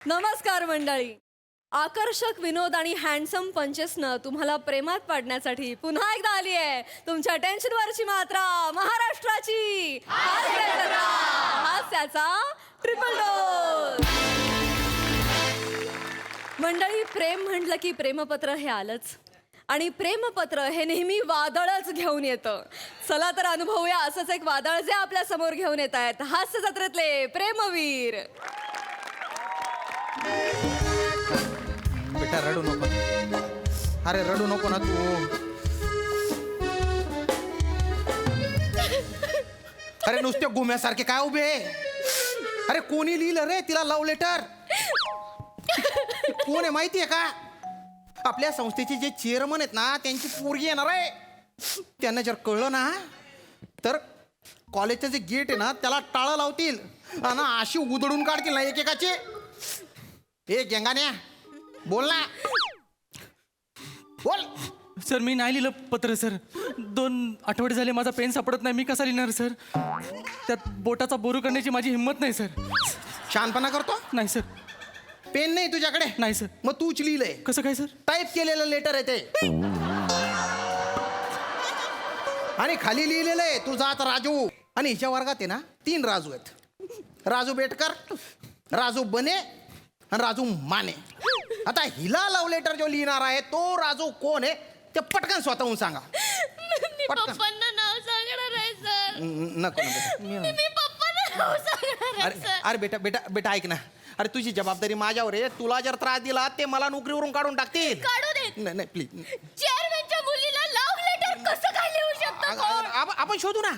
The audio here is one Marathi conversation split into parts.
नमस्कार मंडळी. आकर्षक विनोद आणि हँडसम पंचेसनं तुम्हाला प्रेमात पाडण्यासाठी पुन्हा एकदा आली आहे तुमच्या टेन्शनवरची मात्रा महाराष्ट्राची हास्याचा ट्रिपल डोस. मंडळी, प्रेम म्हटलं की प्रेमपत्र हे आलंच आणि प्रेमपत्र हे नेहमी वादळच घेऊन येतं. चला तर अनुभवूया असंच एक वादळ जे आपल्या समोर घेऊन येत आहेत हास्य जत्रेतले प्रेमवीर. बेटा रडू नको. अरे रडू नको ना तू. अरे नुसते गुम्यासारखे काय उभे. अरे कोणी लिहिलं रे तिला लव्ह लेटर? कोण आहे माहितीये का? आपल्या संस्थेचे जे चेअरमन आहेत ना त्यांची पोरगी येणार आहे. त्यांना जर कळलं ना तर कॉलेजचं जे गेट आहे ना त्याला टाळं लावतील आणि अशी उधळून काढतील ना एकेकाचे. ए गेंगाण्या बोल ना, बोल. सर मी नाही लिहिलं पत्र सर. 2 आठवडे झाले माझा पेन सापडत नाही. मी कसा लिहिणार सर? त्यात बोटाचा बोरू करण्याची माझी हिंमत नाही सर. शहाणपणा करतो? नाही सर. पेन नाही तुझ्याकडे? नाही सर. मग तूच लिहिलंय. कसं काय सर? टाईप केलेलं लेटर आहे ते आणि खाली लिहिलेलं आहे तुझा आता राजू. आणि हिच्या वर्गात आहे ना 3 राजू आहेत. राजू बेटकर, राजू बने आणि राजू माने. आता हिला लव्ह लेटर जो लिहिणार आहे तो राजू कोण आहे ते पटकन स्वतःहून सांगा. पटकन. पप्पांना नाव सांगणार आहे सर. नको नको. मी पप्पांना नाव सांगणार आहे अरे सर. अरे बेटा बेटा बेटा ऐक ना. अरे तुझी जबाबदारी माझ्यावर आहे. तुला जर त्रास दिला ते मला नोकरीवरून काढून टाकतील. काढू देत. नाही नाही प्लीज. चेअरमॅनच्या मुलीला लव्ह लेटर कसं काय लिहू शकतो कोण? आपण शोधू ना.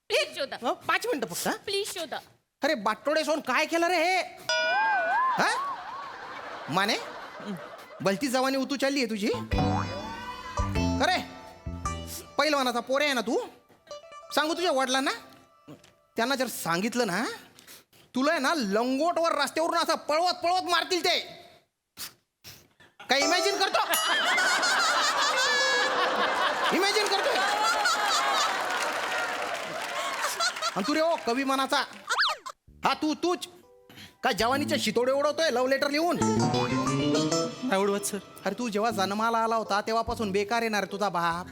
प्लीज शोधा. 5 मिनिटं फक्त. प्लीज शोधा. अरे बाटोडे सोन काय केलं रे हे? हा माने भलती जवानी उतू चालली आहे तुझी. अरे पहिलवानाचा पोरे आहे ना तू. सांगू तुझ्या वडिलांना. त्यांना जर सांगितलं ना तुला आहे ना लंगोटवर रस्त्यावरून असं पळवत पळवत मारतील ते. काय इमॅजिन करतो? इमॅजिन करतोय? आणि तू रे ओ कवी मनाचा. हा तूच काय जवानीच्या शितोडे उडवतोय लव्ह लेटर लिहून? नाही उडवत सर. अरे तू जेव्हा जन्माला आला होता तेव्हापासून बेकार येणार तुझा बाप.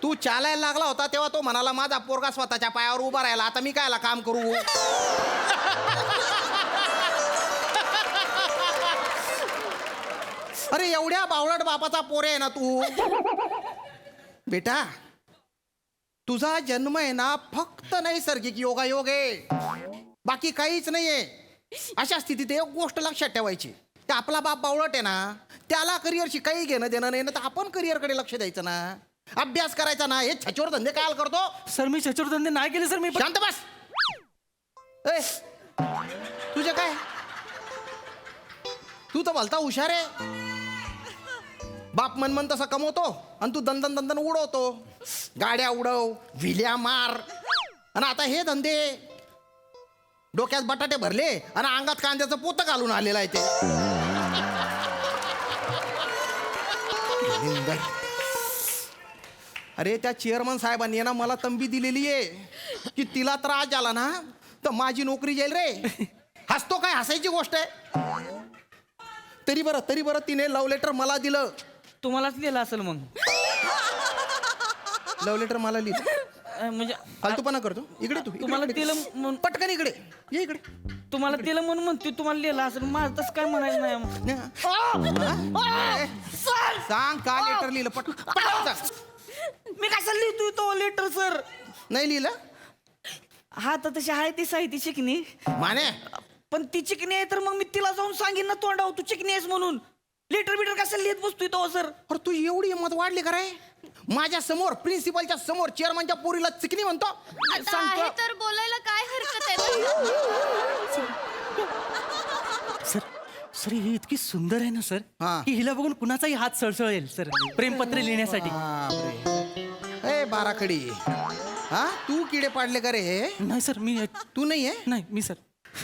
तू चालायला लागला होता तेव्हा तो म्हणाला माझा पोरगा स्वतःच्या पायावर उभा राहिला. आता मी कायला काम करू? अरे एवढ्या बावळट बापाचा पोरे आहे ना तू. बेटा तुझा जन्म आहे ना फक्त नैसर्गिक योगायोग आहे. बाकी काहीच नाहीये. अशा स्थितीत एक गोष्ट लक्षात ठेवायची. ते आपला बाप बावळट आहे ना त्याला करिअरशी काही घेणं देणं नाही ना तर आपण करिअरकडे लक्ष द्यायचं ना. अभ्यास करायचा ना. हे छचोर धंदे काय करतो? सर मी धंदे नाही केले सर. मी शांत बस. ए तुझे काय? तू तर भलता हुशार आहे. बाप मन तसं कमवतो आणि तू दंदन दंदन उडवतो. गाड्या उडव, विल्या मार. आणि आता हे धंदे डोक्यात बटाटे भरले आणि अंगात कांद्याचं पोतं घालून आलेलं आहे ते. अरे त्या चेअरमन साहेबांनी ना मला तंबी दिलेली आहे की तिला त्रास झाला ना तर माझी नोकरी जाईल रे. हसतो काय? हसायची गोष्ट आहे. तरी बरं तिने लव्ह लेटर मला दिलं. तुम्हालाच लिहिलं असेल मग. लव्ह लेटर मला लिहिलं. म्हणजे फालतूपणा करतो. इकडे तू. तुम्हाला इकडे. दिलं म्हणून पटकन इकडे ये. इकडे तुम्हाला दिलं म्हणून म्हणते तुम्हाला लिहिलं असेल. माझं तसं काय म्हणायचं नाही मग. सांग का लेटर लिहिलं? पटकन सांग. मी कसं लिहितोय तो लेटर सर? नाही लिहिलं? हा तर तशी आहे ती साहित्य चिकणी. माने पण ती चिकणी आहे तर मग मी तिला जाऊन सांगेन ना तोंडाव तू चिकणी आहेस म्हणून. लेटर बिटर कसं लिहित बसतोय तो सर? अरे तू एवढी हिंमत वाढली का रे? माझ्या समोर प्रिन्सिपलच्या समोर चेअरमनच्या पोरीला चिकनी म्हणतो? आता आहे तर बोलायला काय हरकत आहे? सर सर ही इतकी सुंदर आहे ना सर हा. की हिला बघून कुणाचाही हात सळसळेल सर प्रेमपत्र लिहिण्यासाठी. बापरे. ए बाराखडी. हा तू किडे पाडले का रे हे? नाही सर मी तू नाही आहे? नाही मी सर.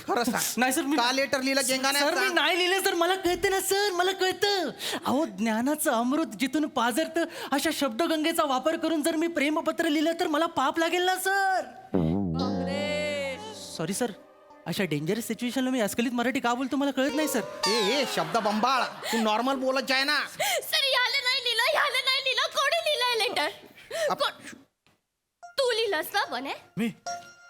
खरं सांग. नाही सर मी का लेटर लिहिलं गेंगाने? सर मी नाही लिहिलं सर. मला कळतं ना सर. मला कळतं. अहो ज्ञानाचं अमृत जिथून पाझरतं अशा शब्दगंगेचा वापर करून जर मी प्रेमपत्र लिहिलं तर मला पाप लागेल ना सर. Sorry sir. अशा डेंजरस सिच्युएशनला मी अस्खलित मराठी का बोलतो मला कळत नाही सर. ए शब्द बंबाळ तू नॉर्मल बोलत जाय ना. सर याला नाही लिहिलं कोणी लिहिलंय लेटर? तू लिहिलंस ना बने? मी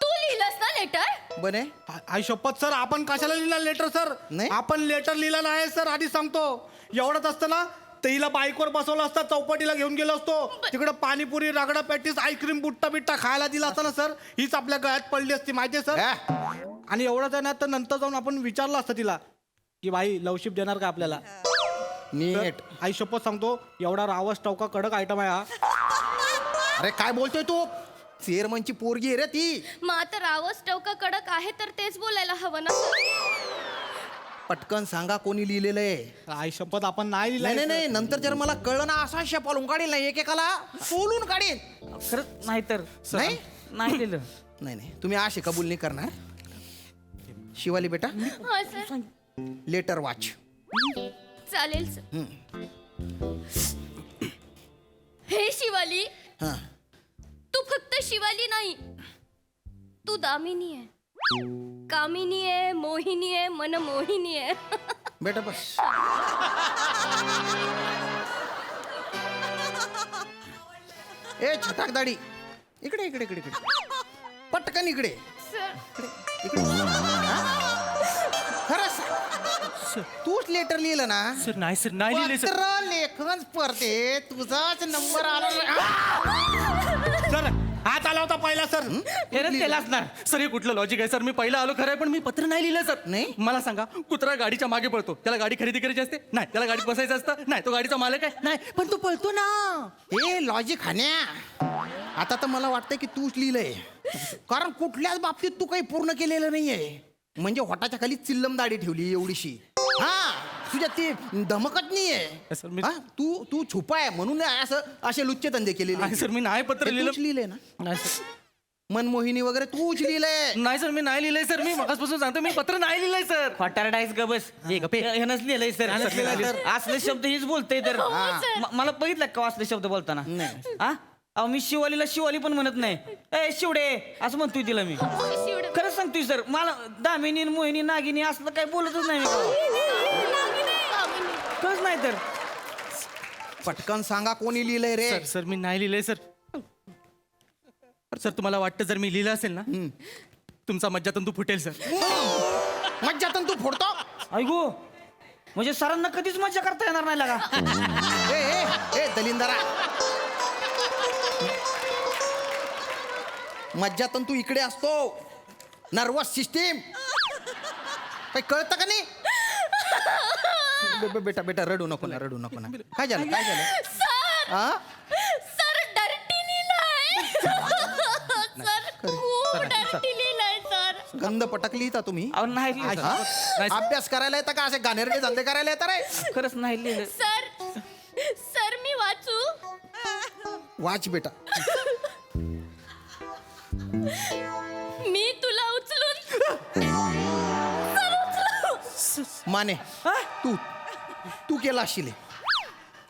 तू लिहिलंस ना लेटर? बने आई शपथ सर आपण कशाला लिहिला लेटर सर? नाही. आपण लेटर लिहिला नाही सर, आधी सांगतो. एवढंच असतं ना तर हिला बाईकवर बसवलं असतं, चौपाटीला घेऊन गेलो असतो, तिकडे पाणीपुरी रगडा पॅटीस आईस्क्रीम बुट्टा बिट्टा खायला दिला असता ना सर, हीच आपल्या गळ्यात पडली असती माहितीये सर. आणि एवढंच आहे ना तर नंतर जाऊन आपण विचारलं असतं तिला की बाई लवशिप देणार का आपल्याला. नीट. आई शपथ सांगतो एवढा रावस टवका कडक आयटम आहे हा. अरे काय बोलतोय तू? चेअरमनची पोरगी आहे रे ती. मग आता रावस टवका कडक आहे तर तेच बोलायला हवं ना सर? पटकन सांगा कोणी लिहिलेलं आहे. आई शपथ आपण नाही नाही लिहिला. नाही नंतर जर मला कळलं ना असा शेपालून काढेल नाही एकेकाला सोलून काढेल. खरंच नाही तर नाही नाही लिहिलं. नाही नाही तुम्ही अशी कबूल नाही करणार. शिवाली बेटा हा सर लेटर वाच. चालेल सर. हे शिवाली, हा तू फक्त शिवाली नाही, तू दामिनी आहे, कामिनी आहे, मोहिनी आहे, मनमोहिनी आहे. बेटा बस. ए छटाक दाढी इकडे इकडे इकडे इकडे पटकन इकडे सर इकडे. खरंच तूच लेटर लिहिलं ना? सर नाही सर नाही लिहिले सर. पत्र लेखन स्पर्धेत तुझाच नंबर आला. सर हात आला होता पहिला सर. खरंच त्याला असणार सर. हे कुठलं लॉजिक आहे सर? मी पहिला आलो खरं आहे पण मी पत्र नाही लिहिलं सर. नाही? मला सांगा, कुत्रा गाडीच्या मागे पळतो, त्याला गाडी खरेदी करायची असते नाही, त्याला गाडीत बसायचं असतं नाही, तो गाडीचा मालक आहे नाही, पण तो पळतो ना. हे लॉजिक हाण्या. आता तर मला वाटतंय की तूच लिहिलंय, कारण कुठल्याच बाबतीत तू काही पूर्ण केलेलं नाहीये. म्हणजे होटाच्या खाली चिल्लम दाढी ठेवली एवढीशी. हा तुझ्यात ती धमकत नाहीये. सर, मी- हा, तू छुपा आहे म्हणून असं असे लुच्चे धंदे केलेले. नाही सर मी नाही पत्र हे तूच लिहिलं. लिहिलंय ना? नाही सर. मनमोहिनी वगैरे तूच लिहिलंय. नाही सर मी नाही लिहिलंय सर. मी मगासपासून सांगतो मी पत्र नाही लिहिलंय सर. फटारडाईस ग बस. ह्यानंच लिहिलंय सर. असले शब्द हेच बोलतोय तर. मला बघितलं का असले शब्द बोलताना? नाही. हा अहो मी शिवालीला शिवाली पण म्हणत नाही. ए शिवडे असं म्हणतोय तिला मी. शिवडे. खरंच सांगतोय सर. मला दामिनी मोहिनी नागिनी असलं काही बोलतच नाही मी कामिनी. खरंच नाही तर. पटकन सांगा कोणी लिहिलंय रे? सर सर मी नाही लिहिलंय सर. सर तुम्हाला वाटतं जर मी लिहिलं असेल ना तुमचा मज्जातंतू फुटेल सर. मज्जातून तू फोडतो. ऐकू म्हणजे सरांना कधीच मजा करता येणार नाही लागा. ए ए ए दलिंदरा, मज्जातंतू इकडे असतो. नर्वस सिस्टीम काही कळतं का नाही? बेटा बेटा रडू नको ना, रडू नको ना. काय झालं काय झालं? सर हा सर डर्टी लिहिलंय. सर खूप डर्टी लिहिलंय सर. गंध पटकली का तुम्ही? अहो नाही लिहिलं हा? सर. अभ्यास करायला येतं का? असे गाणेरडे धंदे करायला येतं रे? खरंच नाही लिहिलं. सर सर मी वाचू? वाच बेटा. मी तुला उचलून माने तू तू केला असशील हे.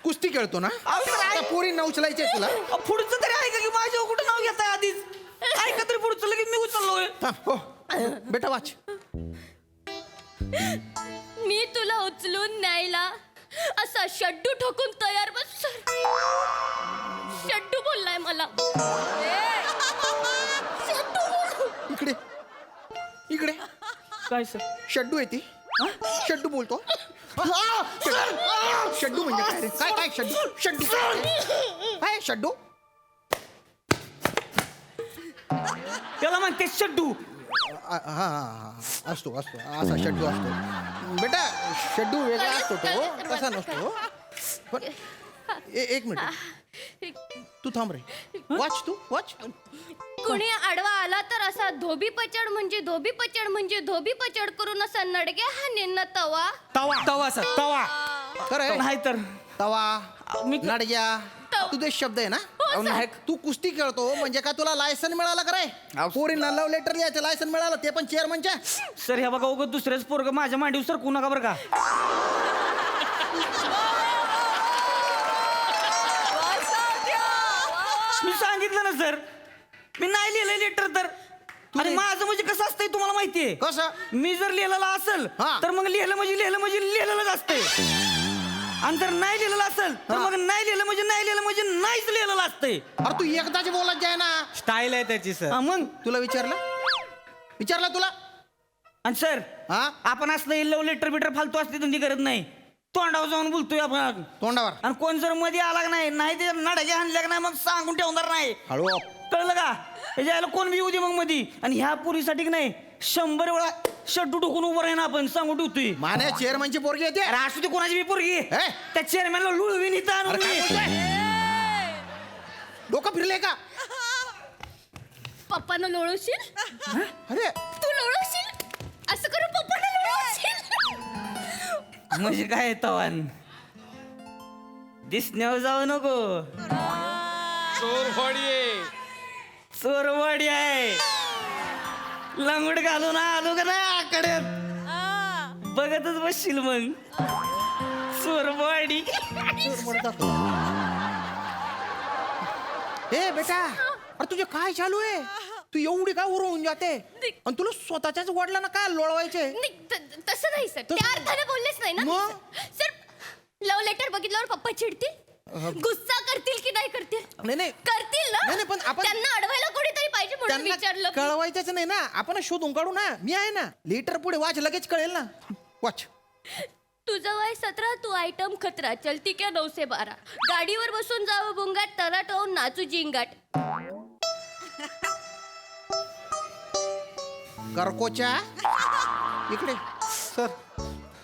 कुस्ती खेळतो ना? आता पोरी उचलायचे तुला. अहो, पुढचं तरी ऐका की माझ्या कुठं नाव घेताय आधीच. ऐका तरी पुढचं लगेच मी उचललोय. हो बेटा वाच. मी तुला उचलून न्यायला असा शड्डू ठोकून तयार बस. सर शड्डू बोललाय मला. शड्डू. इकडे इकडे काय सर? शड्डू आहे ती. शड्डू बोलतो. शड्डू म्हणजे काय रे? काय काय शड्डू? शड्डू काय शड्डू? त्याला म्हणते शड्डू. हा हा असतो असतो असा शड्डू असतो. बेटा शड्डू वेगळा असतो तो, तसा नसतो. पण एक मिनिट तू थांब रे. वाच तू वाच. कुणी आडवा आला तर असा धोबी पचड म्हणजे धोबी पचड म्हणजे धोबी पचड करून असा नडगे हा निन्न तवा. तवा सर. तवा खरं आहे? नाही तर. तवा मी नडग्या तुझे शब्द आहे ना? अहो, नाही. तू कुस्ती खेळतो म्हणजे काय तुला लायसन मिळालं का रे? पोरींना लव्ह लेटर लिहायचं लायसन मिळालं, ते पण चेअरमनच्या. सर ह्या बघा उगत दुसऱ्याच पोरग माझ्या मांडीवर सरकू नका बरं का. मी सांगितलं ना सर मी नाही लिहिलंय लेटर तर. आणि माझं म्हणजे कसं असतंय तुम्हाला माहितीये कसं? मी जर लिहिलेलं असेल हा. तर मग लिहिलेलंच असतंय आणि जर नाही लिहिलेलं असेल तर मग नाही लिहिलं नाहीच लिहिलेलं असतंय. अरे तू एकदाच बोलत जाय ना. स्टाईल आहे त्याची सर. हा, मग तुला विचारलं तुला आणि सर हा आपण असलं लव लेटर बिटर फालतू असते धंदी करत नाही. तोंडावर जाऊन बोलतोय आपण. तोंडावर आणि कोण जर मध्ये आला का नाही ते नड्याच्या हाणल्या का नाही मग सांगून ठेवणार नाही. हळू कळलं का? ह्याच्या कोण बी येऊ दे मग मधी. आणि ह्या पुरीसाठी की नाही 100 वेळा शड्डू टोकून उभं राही ना आपण सांगून ठेवतोय. माने चेअरमनची पोरगी येते. अरे असू दे कोणाची बी पोरगी हे? त्या चेअरमॅनला लुळवीन इथं आणून अरे काय मी. बोलतोय? डोकं फिरले का? पप्पानं लोळवशील अरे तू लोळवशील असं करून पप्पानं लोळवशील. म्हणजे काय तवान दिसण्यावर जाऊ नको. चोरवाडी आहे. लंगड घालून आलो का नाही आकड्यात बघतच बसशील मग. चोरवाडी. हे बेटा, अरे तुझे काय चालू आहे? तू एवढी काय उरवून जाते आणि तुला स्वतःच्याच वडिलांना काय लोळवायचे? नाही, तसं नाही सर. त्या अर्थाने बोललेच नाही ना मग? सर. लव लेटर बघितल्यावर पप्पा चिडतील, गुस्सा करतील की नाही करतील? नाही करतील ना. नाही, पण आपण- त्यांना अडवायला कोणीतरी पाहिजे म्हणून त्यांना विचारलं. कळवायचंच नाही ना. आपण शोधून काढू ना. मी आहे ना. लेटर पुढे वाच, लगेच कळेल ना. वाच. तुझं वय 17, तू आयटम खतरा, चलती क्या 9 से 12. गाडीवर बसून जावं बुंगाट, तराट होऊन नाचू जिंगाट. करकोच्या इकडे सर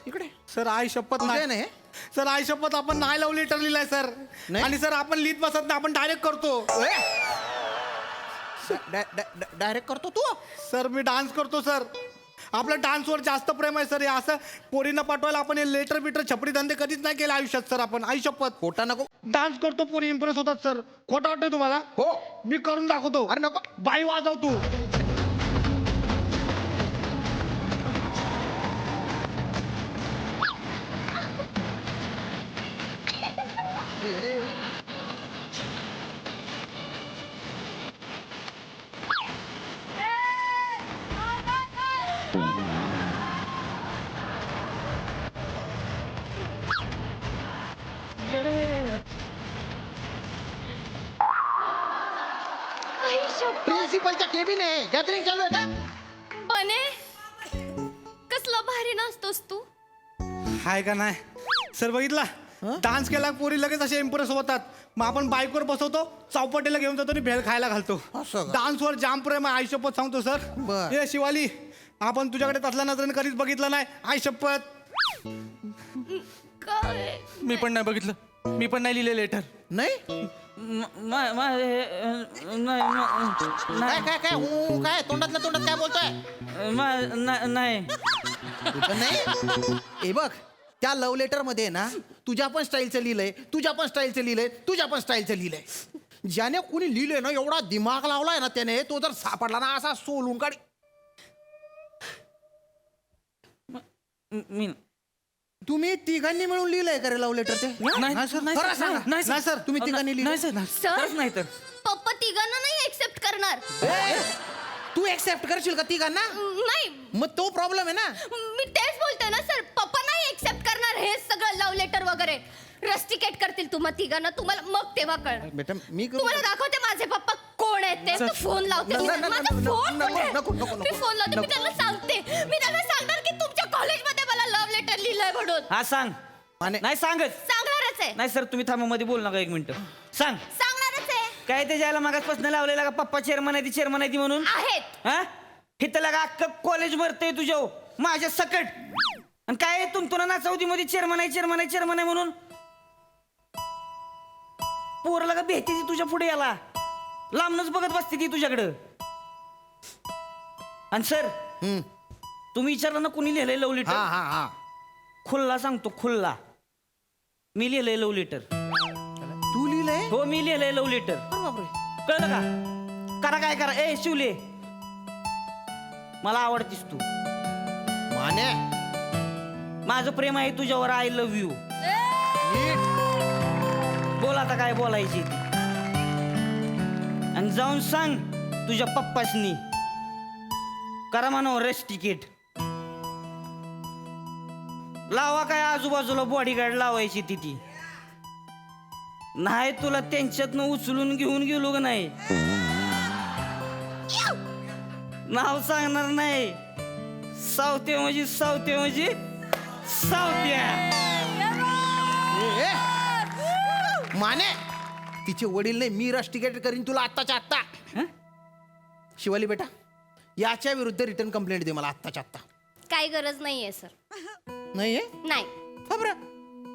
इकडे सर आई शपथ तुझे नाही नाही सर. आई शपथ आपण नाही लव लेटर लिहिलाय सर. नाही? आणि सर आपण लिहित बसत नाही, आपण डायरेक्ट करतो. डायरेक्ट करतो तू. सर मी डान्स करतो सर. आपलं डान्सवर जास्त प्रेम आहे सर. हे असं पोरींना पाठवायला आपण हे लेटर बिटर छपरी धंदे कधीच नाही केले आयुष्यात सर. आपण आई शपथ खोटा नको. डान्स करतो, पोरी इम्प्रेस होतात सर. खोटं वाटतंय तुम्हाला? हो. मी करून दाखवतो. अरे नको. बाई वाजव तू. प्रिन्सिपलच्या केबिन आहे. गॅदरिंग चालू आहे का? बने कसला भारी नाचतोस तू. हाय का नाही सर? बघितला डान्स केला पोरी लगेच असे इम्प्रेस होतात. मग आपण बाईकवर बसवतो, चौपाटीला घेऊन जातो आणि भेळ खायला घालतो. असं का? डान्सवर जाम प्रेम आहे आई शपथ सांगतो सर. बर. हे शिवाली, आपण तुझ्याकडे तसल्या नजरेने कधीच बघितलं नाही आई शपथ. काय मी पण नाही बघितलं. मी पण नाही लिहिले लेटर. नाही नाही काय काय काय काय तोंडातल्या तोंडात काय बोलतोय? नाही तू पण नाही. हे बघ, त्या लव्ह लेटर मध्ये ना तुझ्या पण स्टाईलचं लिहिलंय, तुझ्या पण स्टाईलचं लिहिलंय, तुझ्या पण स्टाईलचं लिहिलंय. ज्याने कुणी लिहिलंय ना, एवढा दिमाग लावलाय ना त्याने, तो जर सापडला ना असा सोलून काढ. मी तुम्ही तिघांनी मिळून लिहिलंय का रे लव्ह लेटर ते? नाही सर, नाही खरं सर, सांगा. नाही नाही सर, तुम्ही तिघांनी नाही लिहिलंय? सर, नाही. सर खरंच नाही तर पप्पा तिघांना नाही एक्सेप्ट करणार. ए, तू एक्सेप्ट करशील का तिघांना? नाही, मग तो प्रॉब्लेम आहे ना. मी तेच बोलते ना सर. पप्पा नाही एक्सेप्ट करणार हे सगळं लव लेटर वगैरे. रस्टिकेट करतील तुम्हाला तिघांना. तुम्हाला मग तेव्हा कळणार. बेटा मी करू- तुम्हाला दाखवते माझे पप्पा कोण आहेत ते. सर. तू फोन लावते. नको, नको, माझा नको, फोन नको, कुठे? नको, नको, मी नको. फोन लावते. मी नको. त्यांना सांगते. मी त्यांना सांगणार की तुमच्या कॉलेजमध्ये मला लव्ह लेटर लिहिलंय म्हणून. हा सांग. माने- नाही सांगत. सांगणारच आहे. नाही सर तुम्ही थांबा मध्ये बोल नका 1 मिनिट. सांग सांगणारच आहे. काय ते जायला मागासपासून लावलेला का पप्पा चेअरमन आहे ती म्हणून? आहेत. हा इथं लगा अख्खं कॉलेज भरतंय तुझ्या माझ्या सकट. आणि काय तुला ना चौथीमध्ये चेअरमन आहे म्हणून पोरला का भेटते ती तुझ्या पुढे याला लांबनच बघत बसते ती तुझ्याकडं. आणि सर हम्म. तुम्ही विचारलं ना कुणी लिहिलंय लव हा लेटर? हा हा. खुल्ला सांगतो खुल्ला. मी लिहिलंय लव लेटर. तू लिहिलंय? हो मी लिहिलंय लव लेटर. अरे बापरे. कळलं का? करा काय करा. ए शिवले मला आवडतीस तू. माने माझं प्रेम आहे तुझ्यावर. I love you. नीट. बोल आता काय बोलायची ती. आणि जाऊन सांग तुझ्या पप्पासनी करा म्हणा रश तिकीट. लावा काय आजूबाजूला बॉडीगार्ड लावायची ती. नाही तुला त्यांच्यातनं उचलून घेऊन गेलो का नाही, नाव सांगणार नाही. सावते म्हणजे सावत्या. माने तिचे वडील नाही, मी रश तिकीट करीन तुला आत्ताच्या आत्ता. शिवाली बेटा, याच्या विरुद्ध रिटर्न कंप्लेंट दे मला आत्ताच्या आत्ता. काय गरज नाहीये सर. नाहीये? नाही, खबर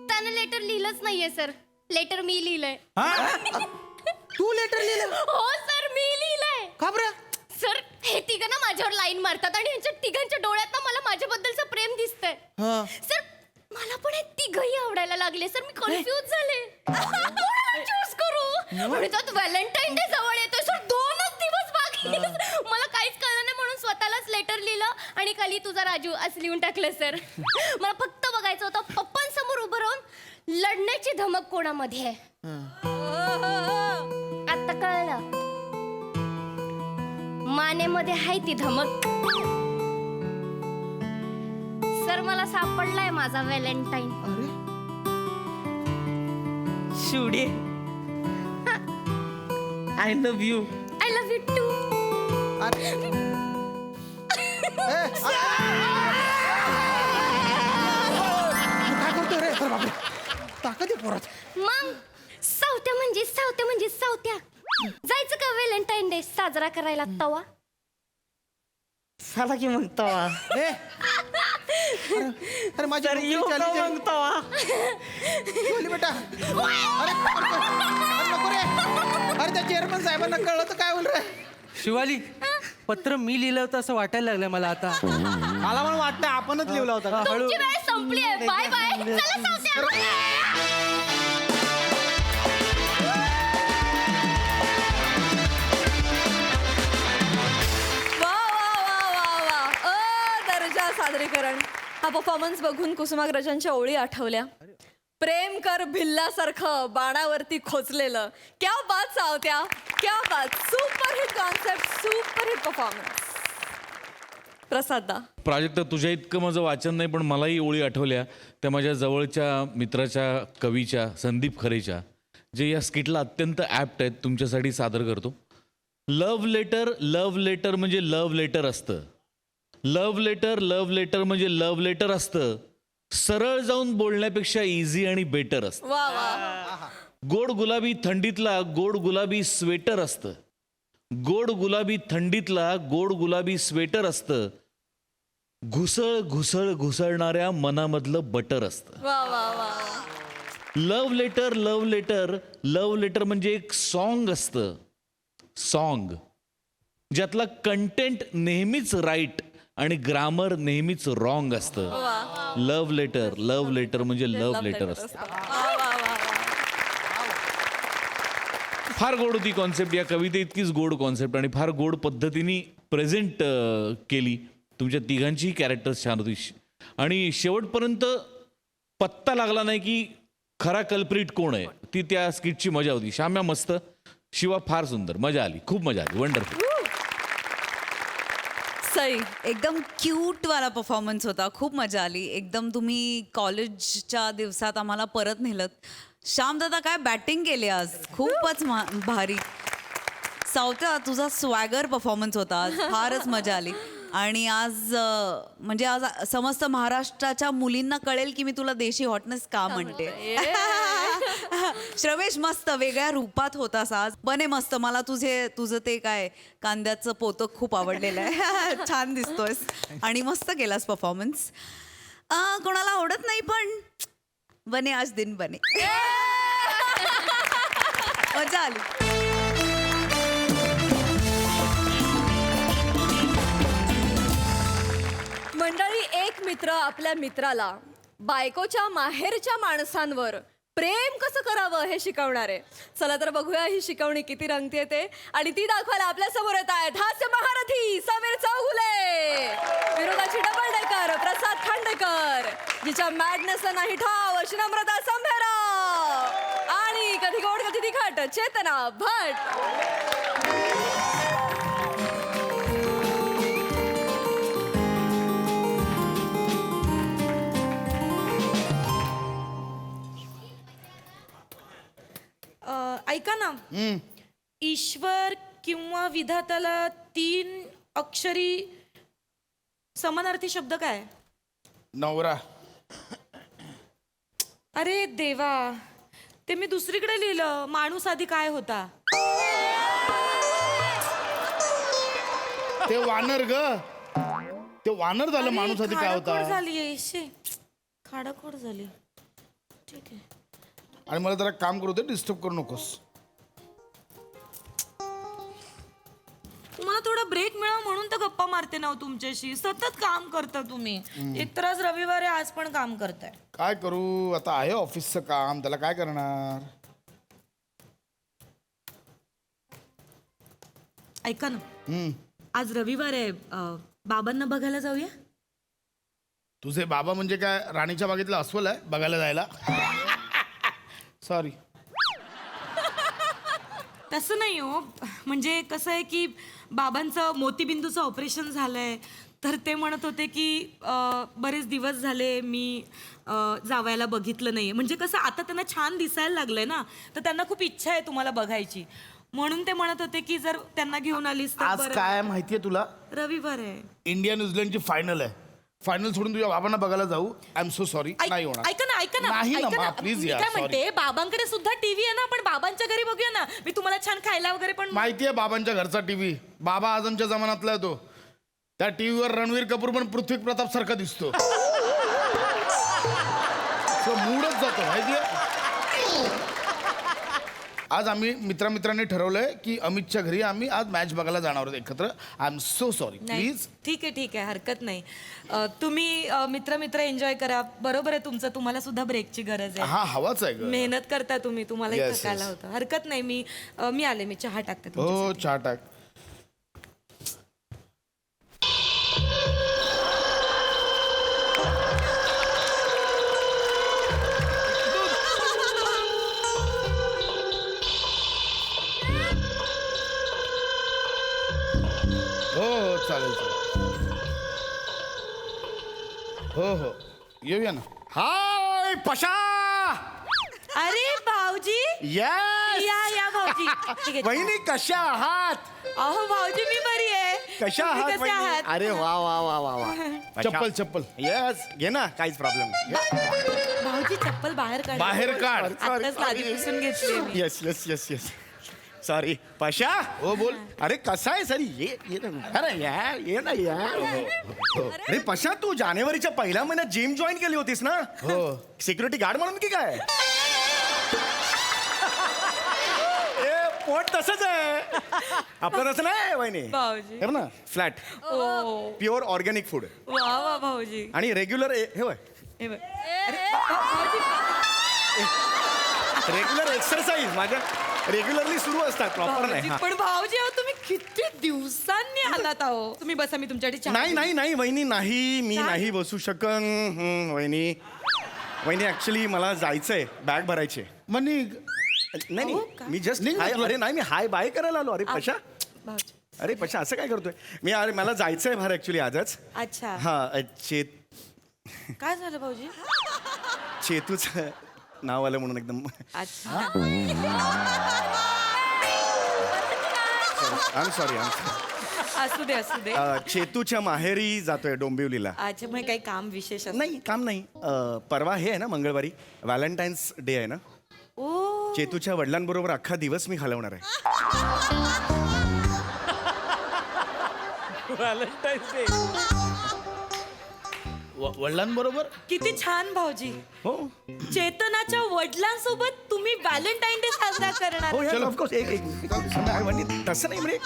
त्यानं लेटर लिहिलंच नाहीये सर. लेटर मी लिहिलंय. तू लेटर लिहिलं? हो सर, मी लिहिलंय. खबर सर, हे तिघं ना माझ्यावर लाईन मारतात आणि ह्यांच्या तिघांच्या डोळ्यात ना मला माझ्याबद्दलचं प्रेम दिसतंय. सर, मला पण हे तिघही आवडायला लागले सर. मी कन्फ्यूज झाले. चूज करू आणि त्यात व्हॅलेंटाईन डे जवळ येतोय सर. 2च दिवस बाकी. मला काहीच कळलं नाही म्हणून स्वतःलाच लेटर लिहिलं आणि खाली तुझा राजू असं लिहून टाकलं सर. मला फक्त बघायचं होतं पप्पांसमोर उभं राहून लढण्याची धमक कोणामध्ये आहे. आता कळलं, मानेमध्ये आहे ती धमक. सर, मला सापडलाय माझा valentine. Shivde, I love you. I love you too. काय करतोय रे? अरे बापरे, ताकद आहे पोरात. मग सावत्या म्हणजे सावत्या. जायचं का व्हॅलेंटाईन डे साजरा करायला तवा? चला की मग तवा. अरे माझी तर नोकरी येऊ का चालली मग तवा? शिवाली बेटा. अरे नको रे. अरे त्या चेअरमन साहेबांना कळलं तर काय होईल रे? शिवाली, पत्र मी लिहिलं होतं असं वाटायला लागलं मला आता. मला पण वाटतं आपणच लिहिला होता का? तुमची वेळ संपली आहे. Bye bye. चला सावत्या. वा वा वा वा वा. दर्जा सादरीकरण. हा परफॉर्मन्स बघून कुसुमाग्रजांच्या ओळी आठवल्या. प्रेम कर भिल्लासारखं बाणावरती खोचलेलं. क्या बात सावत्या, क्या बात. Super hit concept, super hit performance. Prasad, Prajakta, तुझ्या इतकं माझं वाचन नाही पण मलाही ओळी आठवल्या त्या माझ्या जवळच्या मित्राच्या कवीच्या संदीप खरेच्या, जे या स्किटला अत्यंत ॲप्ट आहेत. तुमच्यासाठी सादर करतो. लव्ह लेटर म्हणजे लव्ह लेटर असतं. लव्ह लेटर म्हणजे लव्ह लेटर असतं. सरळ जाऊन बोलण्यापेक्षा इझी आणि बेटर असतं. वा वा. गोड गुलाबी थंडीतला गोड गुलाबी स्वेटर असतं. गोड गुलाबी थंडीतला गोड गुलाबी स्वेटर असतं. घुसळणाऱ्या मनामधलं बटर असतं. वा वा वा. लव्ह लेटर म्हणजे एक सॉन्ग असतं. सॉन्ग ज्यातला कंटेंट नेहमीच राईट आणि ग्रामर नेहमीच रॉंग असतं. लव्ह लेटर म्हणजे लव्ह लेटर असतं. फार गोड होती कॉन्सेप्ट. या कविते इतकीच गोड कॉन्सेप्ट आणि फार गोड पद्धतीने प्रेझेंट केली. तुमच्या तिघांचीही कॅरेक्टर्स छान होती आणि शेवटपर्यंत पत्ता लागला नाही की खरा कल्प्रिट कोण आहे. ती त्या स्किटची मजा होती. श्याम्या मस्त, शिवा फार सुंदर. मजा आली, खूप मजा आली. वंडरफुल. सई, एकदम क्यूट वाला परफॉर्मन्स होता. खूप मजा आली. एकदम तुम्ही कॉलेजच्या दिवसात आम्हाला परत नेलत. श्याम दादा काय बॅटिंग केली आज, खूपच भारी. सावत्या, तुझा स्वॅगर परफॉर्मन्स होता आज, फारच मजा आली. आणि आज म्हणजे आज समस्त महाराष्ट्राच्या मुलींना कळेल की मी तुला देशी हॉटनेस का म्हणते. श्रमेश मस्त वेगळ्या रूपात होतास आज. बने मस्त. मला तुझं ते काय कांद्याचं पोतं खूप आवडलेलं आहे. छान दिसतोयस आणि मस्त केलास परफॉर्मन्स. कोणाला आवडत नाही पण बने आज दिन बने. मजा आली. मंडळी, एक मित्र आपल्या मित्राला बायकोच्या माहेरच्या माणसांवर प्रेम कसं करावं हे शिकवणार आहे. चला तर बघूया ही शिकवणी किती रंगते ते. आणि ती दाखवायला आपल्या समोर येत आहेत हास्य महारथी समीर चौगुले, विरोधाची डबल डेकर प्रसाद खांडेकर, जिच्या मॅडनेसला नाही ठाव अशी नम्रता संभेराव, आणि कधी गोड कधी तिखट चेतना भट. ऐका ना ईश्वर किंवा विधात्याला 3 अक्षरी समानार्थी शब्द काय? नवरा. अरे देवा, ते मी दुसरीकडे लिहिलं. माणूस आधी काय होता? ते वानर ग, ते वानर झालं. माणूस आधी काय होता? झाली खाडाखोड झाली. ठीक आहे. आणि मला जरा काम करू दे, डिस्टर्ब करू नकोस. तुम्हाला थोडा ब्रेक मिळावा म्हणून तर गप्पा मारते ना हो तुमच्याशी. सतत काम करता तुम्ही. एकतर आज रविवार आहे, आज पण काम करताय. काय करू आता, आहे ऑफिसचं काम, त्याला काय करणार. ऐका ना, आज रविवार आहे, बाबांना बघायला जाऊया. तुझे बाबा म्हणजे काय राणीच्या बागेतला अस्वल आहे बघायला जायला? सॉरी. तसं नाही हो, म्हणजे कसं आहे की बाबांचं मोतीबिंदूचं ऑपरेशन झालंय, तर ते म्हणत होते की बरेच दिवस झाले मी जावयाला बघितलं नाही. म्हणजे कसं आता त्यांना छान दिसायला लागलंय ना, तर त्यांना खूप इच्छा आहे तुम्हाला बघायची. म्हणून ते म्हणत होते की जर त्यांना घेऊन आलीस तर आज बरं. काय माहितीये तुला? रविवार आहे. इंडिया न्यूझीलंडची फायनल आहे. फायनल सोडून तुझ्या बाबांना बघायला जाऊ? आय एम सो सॉरी, नाही होणार. ऐका ना नाही ना, ऐका मा, ना. please मी यार, काय sorry. म्हणते, बाबांकडे सुद्धा टीव्ही आहे ना, आपण बाबांच्या घरी बघूया ना. मी तुम्हाला छान खायला वगैरे पण. माहितीये बाबांच्या घरचा टीव्ही, बाबा आजमच्या जमान्यातला आहे तो. त्या टीव्हीवर रणवीर कपूर पण पृथ्वी प्रताप सारखा दिसतो. तो मूडच जातो माहितीये. आज आम्ही मित्रांनी ठरवलंय की अमितच्या घरी आम्ही आज मॅच बघायला जाणार आहोत एकत्र. आय एम सो सॉरी, नाही, प्लीज. ठीक आहे, हरकत नाही. तुम्ही मित्र एन्जॉय करा. बरोबर आहे तुमचं, तुम्हाला सुद्धा ब्रेकची गरज आहे. हा हवाच आहे ग. मेहनत करता तुम्ही, तुम्हाला Yes, थकायला yes. होतं. हरकत नाही. मी आले, मी चहा टाकते हो तुमच्यासाठी. चहा टाक. हो चालेल. हो येऊया ना. हाय पशा. अरे भाऊजी, यस या भाऊजी. ठीक आहे. वहिनी कशा आहात? अहो भाऊजी, मी बरी आहे. कशा तुम्ही आहात कसे वहिनी? आहात? अरे वा वा वा वा वा चप्पल. यस घे ना, काहीच प्रॉब्लेम नाही. भाऊजी चप्पल बाहेर काढ. बाहेर काढ. आत्ताच लादी पुसून घेतली मी. Yes yes yes yes sorry Pasha. हो बोल. अरे कसा आहे सर? ये ना. अरे यार ये ना यार. अरे पशा, तू जानेवारीच्या पहिल्या महिन्यात जिम जॉईन केली होतीस ना? हो. सिक्युरिटी गार्ड म्हणून की काय? ए, पोट तसंच आहे आपलं, तसं नाही वहिनी. भाऊजी. हे बघ ना, फ्लॅट ओ, प्युअर ऑर्गॅनिक फूड वा वा भाऊजी. आणि रेग्युलर हे बघ, हे बघ. अरे, भाऊजी. रेग्युलर एक्सरसाइज माझ्या रेग्युलरली सुरू असतात, प्रॉपर नाही. भाऊजी, हा. पण भाऊजी अहो, तुम्ही किती दिवसांनी आलात अहो. तुम्ही बसा, मी तुमच्यासाठी चहा नाही नाही नाही वहिनी, नाही मी नाही बसू शकन. वहिनी ऍक्च्युली मला जायचंय, बॅग भरायची. मनी नाही हो नाही का? मी जस्ट निघ ना तुला. अरे नाही, मी हाय बाय करायला आलो. अरे पशा, भाऊजी. अरे पशा असं काय करतोय मी? अरे मला जायचंय बाहेर ऍक्च्युली आजच. अच्छा, हा काय झालं भाऊजी? चेतूचं नाव आलं म्हणून एकदम. अच्छा. I am sorry. असू दे, असू दे. चेतूच्या माहेरी जातोय डोंबिवलीला. अच्छा, मग काही काम विशेष असतं? नाही काम नाही. परवा हे आहे ना मंगळवारी, व्हॅलेंटाईन्स डे आहे ना. ओ, चेतूच्या वडिलांबरोबर अख्खा दिवस मी घालवणार आहे. Valentine's day. वडिलांबरोबर. किती छान भाऊजी. हो चेतनाच्या वडिलांसोबत तुम्ही व्हॅलेंटाईन डे साजरा करणार. हो यार, ऑफकोर्स. तसं नाही म्हणजे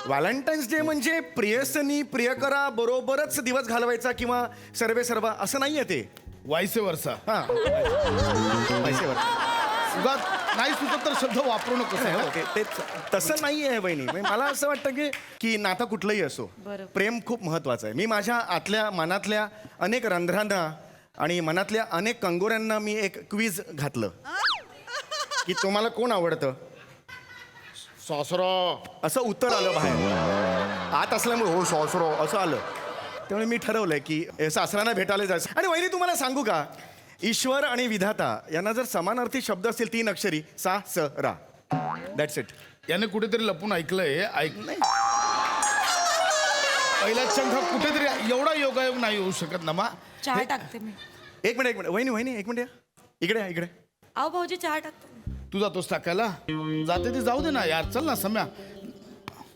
व्हॅलेंटाईन्स डे म्हणजे प्रियसनी प्रियकरा बरोबरच दिवस घालवायचा किंवा सर्वे सर्वा असं नाहीये ते. वायसे वर्षा. हा पैसेवर. उगाच नाही सुचत तर शब्द वापरू नको. ते तसं नाही आहे बहिणी. म्हणजे मला असं वाटतं की नातं कुठलंही असो, बरोबर. प्रेम खूप महत्वाचं आहे. मी माझ्या आतल्या मनातल्या अनेक रंध्रांना आणि मनातल्या अनेक कंगोऱ्यांना मी एक क्विज घातलं की तुम्हाला कोण आवडतं? सासरा. असं उत्तर आलं बाहेर. आत असल्यामुळे हो सॉसरो असं आलं. त्यामुळे मी ठरवलंय की सासऱ्यांना भेटायला जायचं. आणि वहिनी तुम्हाला सांगू का, ईश्वर आणि विधाता यांना जर समानार्थी शब्द असतील 3 अक्षरी, सा स रा, दॅट्स इट. याने कुठेतरी लपून ऐकलंय ऐक नाही पहिला चंग हा कुठेतरी एवढा योगायोग नाही होऊ शकत ना मा. चहा टाकते मी. एक मिनिट वहिनी एक मिनिट या. इकडे या, इकडे. अहो भाऊजी चहा टाकते मी. तू जातोस टाकायला जाते ते जाऊ दे ना यार चल ना सम्या.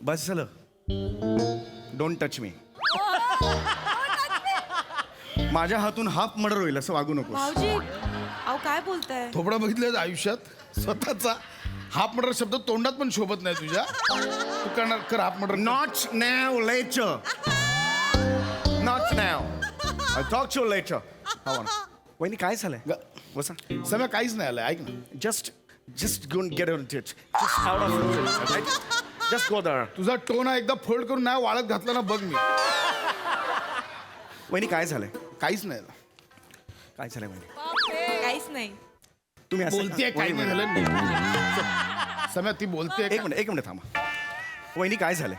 बस झालं. Don't touch me. माझ्या हातून हाफ मर्डर होईल असं वागू नको. भाऊजी अहो काय बोलताय. थोबडा बघितलं आयुष्यात स्वतःचा हाफ मर्डर शब्द तोंडात पण शोभत नाही तुझ्या. तू करणार कर half murder. Not now, later. Not now. I'll talk to you later. वहिनी काय झालंय? बसा. सम्या काहीच नाही आलं ऐक ना. Just go and get out of it. Just out of it. Right? Just go there. तुझा टोन हा एकदा फोल्ड करून नाही वाळत घातला ना बघ मी. वहिनी काय झालंय? काहीच नाही आलं. काय झालंय वहिनी? काहीच नाही. तुम्ही असं बोलतेय का? काय नाही वहिनी, झालं. सम्या ती बोलते एक मिनिट थांबा. वहिनी काय झालंय?